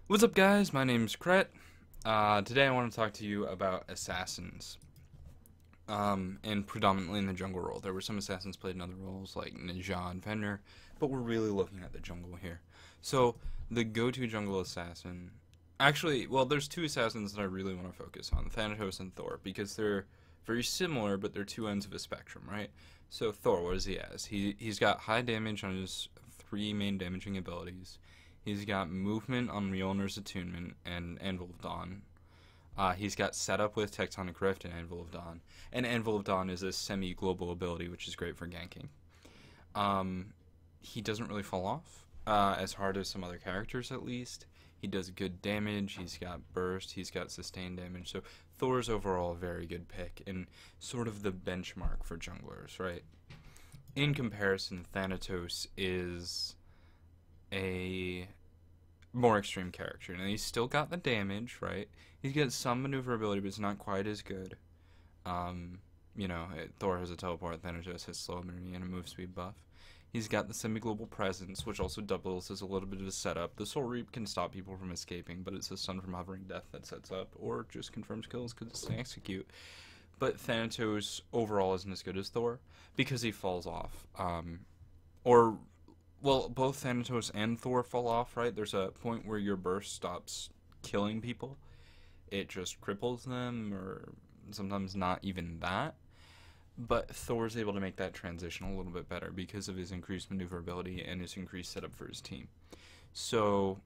What's up, guys? My name's Kret. Today I want to talk to you about assassins, and predominantly in the jungle role. There were some assassins played in other roles like Ninja and Fender, but we're really looking at the jungle here. So, the go-to jungle assassin... Actually, well, there's two assassins that I really want to focus on, Thanatos and Thor, because they're very similar, but they're two ends of a spectrum, right? So, Thor, what does he has? He's got high damage on his three main damaging abilities. He's got movement on Mjolnir's Attunement and Anvil of Dawn. He's got setup with Tectonic Rift and Anvil of Dawn. And Anvil of Dawn is a semi-global ability, which is great for ganking. He doesn't really fall off, as hard as some other characters at least. He does good damage, he's got burst, he's got sustained damage. So Thor's overall a very good pick and sort of the benchmark for junglers, right? In comparison, Thanatos is a more extreme character. And he's still got the damage, right? He's got some maneuverability, but it's not quite as good. Thor has a teleport, Thanatos has slow immunity and a move speed buff. He's got the semi-global presence, which also doubles as a little bit of a setup. The Soul Reap can stop people from escaping, but it's a stun from hovering death that sets up, or just confirms kills because it's an execute. But Thanatos overall isn't as good as Thor, because he falls off. Well, both Thanatos and Thor fall off, right? There's a point where your burst stops killing people. It just cripples them, or sometimes not even that. But Thor's able to make that transition a little bit better because of his increased maneuverability and his increased setup for his team. So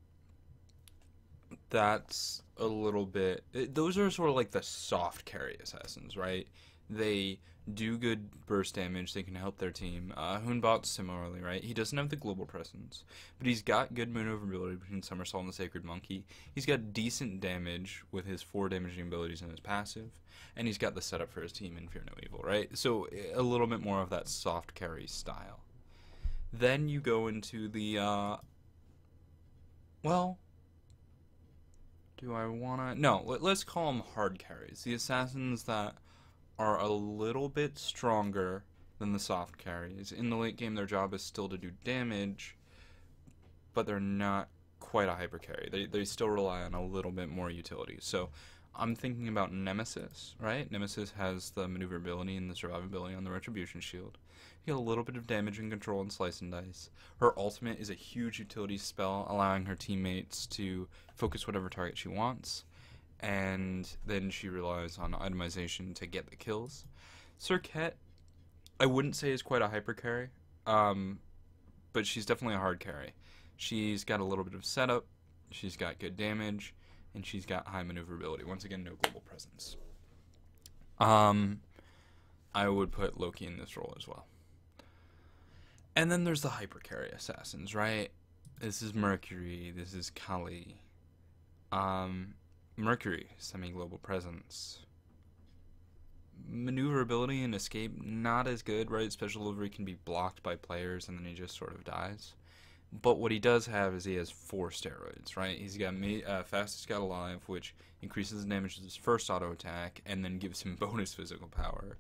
that's a little bit... Those are sort of like the soft carry assassins, right? They do good burst damage, they can help their team. Moonbot similarly, right? He doesn't have the global presence, but he's got good maneuverability between Somersault and the Sacred Monkey. He's got decent damage with his 4 damaging abilities and his passive, and he's got the setup for his team in Fear No Evil, right? So a little bit more of that soft carry style. Then you go into the, well... Do I wanna... No, let's call them hard carries. The assassins that are a little bit stronger than the soft carries. In the late game, their job is still to do damage, but they're not quite a hyper carry. They still rely on a little bit more utility. So I'm thinking about Nemesis, right? Nemesis has the maneuverability and the survivability on the Retribution Shield. You get a little bit of damage and control and slice and dice. Her ultimate is a huge utility spell, allowing her teammates to focus whatever target she wants, and then she relies on itemization to get the kills. Serket, I wouldn't say is quite a hyper carry, but she's definitely a hard carry. She's got a little bit of setup, she's got good damage, and she's got high maneuverability. Once again, no global presence. I would put Loki in this role as well. And then there's the hyper carry assassins, right? This is Mercury, this is Collier. Mercury, semi-global presence. Maneuverability and escape, not as good, right? Special delivery can be blocked by players and then he just sort of dies. But what he does have is he has 4 steroids, right? He's got Fastest Scout Alive, which increases the damage of his first auto attack and then gives him bonus physical power.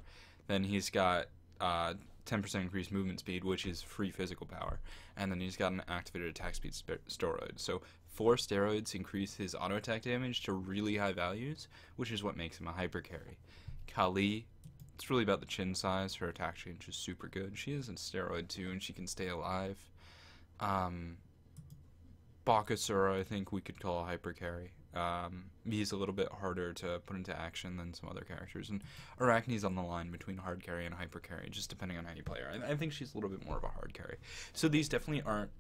Then he's got 10% increased movement speed, which is free physical power. And then he's got an activated attack speed steroid. So 4 steroids increase his auto attack damage to really high values, which is what makes him a hyper carry. Kali, it's really about the chin size. Her attack change is super good. She is a steroid too, and she can stay alive. Bakasura, I think we could call a hyper carry. He's a little bit harder to put into action than some other characters, and Arachne's on the line between hard carry and hyper carry, just depending on how you play her. I think she's a little bit more of a hard carry. So these definitely aren't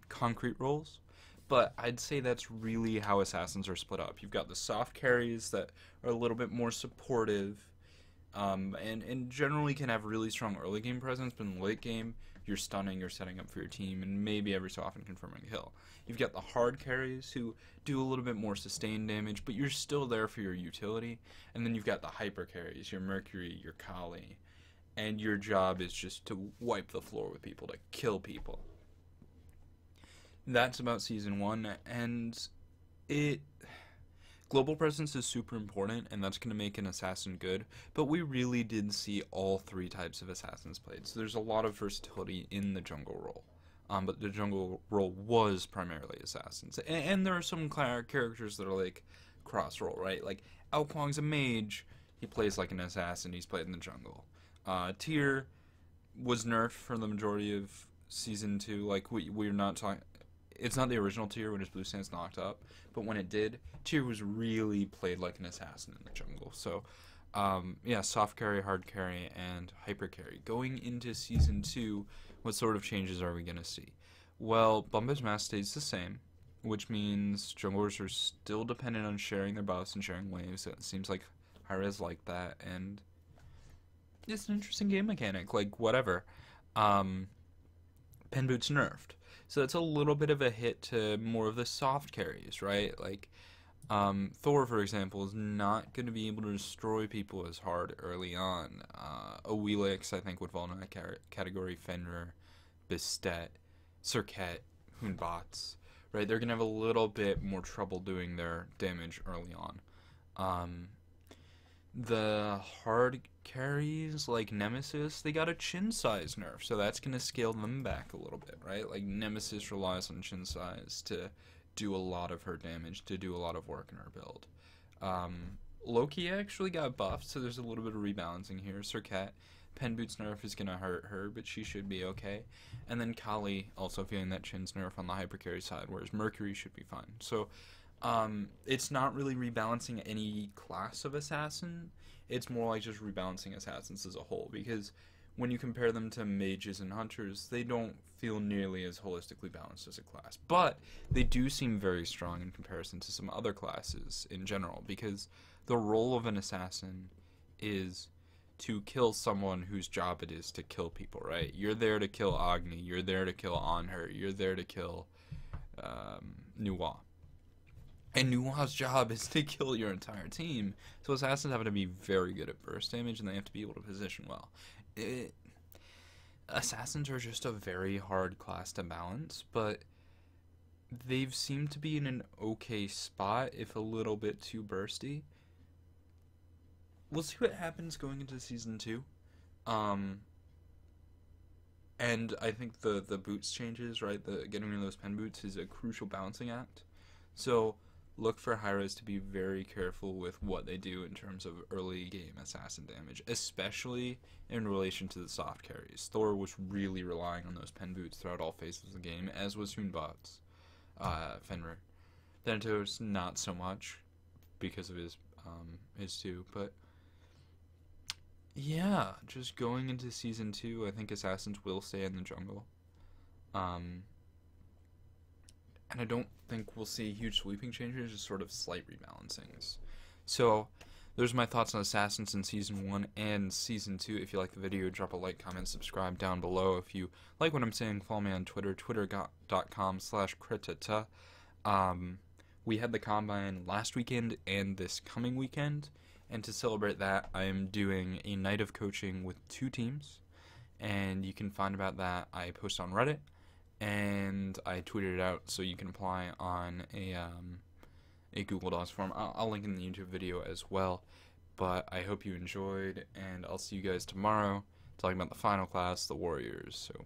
concrete roles, but I'd say that's really how assassins are split up. You've got the soft carries that are a little bit more supportive, and generally can have really strong early game presence, but in the late game, you're stunning, you're setting up for your team, and maybe every so often confirming a kill. You've got the hard carries who do a little bit more sustained damage, but you're still there for your utility. And then you've got the hyper carries, your Mercury, your Kali, and your job is just to wipe the floor with people, to kill people. That's about Season 1, and global presence is super important, and that's going to make an assassin good, but we really did see all 3 types of assassins played, so there's a lot of versatility in the jungle role. but the jungle role was primarily assassins. And there are some characters that are like cross role, right? Like Alquang's a mage, he plays like an assassin, he's played in the jungle. Tyr was nerfed for the majority of season 2. Like we're not talking. It's not the original Tyr when his blue stance knocked up, but when it did, Tyr was really played like an assassin in the jungle. So, yeah, soft carry, hard carry, and hyper carry. Going into season 2, what sort of changes are we gonna see? Well, Bumba's mass stays the same, which means junglers are still dependent on sharing their buffs and sharing waves. It seems like Hi-Rez like that, and it's an interesting game mechanic. Like whatever. Pen Boot's nerfed. So it's a little bit of a hit to more of the soft carries, right? Like, Thor, for example, is not going to be able to destroy people as hard early on. Awilix, I think, would fall in that category. Fenrir, Bistet, Serket, Moonbots, right? They're going to have a little bit more trouble doing their damage early on. The hard carries like Nemesis, they got a chin size nerf, so that's going to scale them back a little bit, right? Like Nemesis relies on chin size to do a lot of her damage, to do a lot of work in her build. Loki actually got buffed, so there's a little bit of rebalancing here. Serket, Pen Boots nerf is going to hurt her, but she should be okay. And then Collier also feeling that chin's nerf on the hyper carry side, whereas Mercury should be fine. So it's not really rebalancing any class of assassin. It's more like just rebalancing assassins as a whole, because when you compare them to mages and hunters, they don't feel nearly as holistically balanced as a class. But they do seem very strong in comparison to some other classes in general, because the role of an assassin is to kill someone whose job it is to kill people, right? You're there to kill Agni, you're there to kill Anhur, you're there to kill Nuwa. And Nuwa's job is to kill your entire team, so assassins have to be very good at burst damage, and they have to be able to position well. Assassins are just a very hard class to balance, but they've seemed to be in an okay spot, if a little bit too bursty. We'll see what happens going into season 2. And I think the boots changes, right? Getting rid of those pen boots is a crucial balancing act. So look for Hi-Rez to be very careful with what they do in terms of early game assassin damage, especially in relation to the soft carries. Thor was really relying on those pen boots throughout all phases of the game, as was Moonbot's Fenrir. Thanatos, not so much because of his too, but yeah, just going into season 2, I think assassins will stay in the jungle. And I don't think we'll see huge sweeping changes, just sort of slight rebalancings. So, those are my thoughts on Assassins in Season 1 and Season 2. If you like the video, drop a like, comment, subscribe down below. If you like what I'm saying, follow me on Twitter, twitter.com/Kretuhtuh. We had the Combine last weekend and this coming weekend, and to celebrate that, I am doing a night of coaching with 2 teams, and you can find about that. I post on Reddit, and I tweeted it out, so you can apply on a Google Docs form. I'll link in the YouTube video as well. But I hope you enjoyed, and I'll see you guys tomorrow talking about the final class, the Warriors. So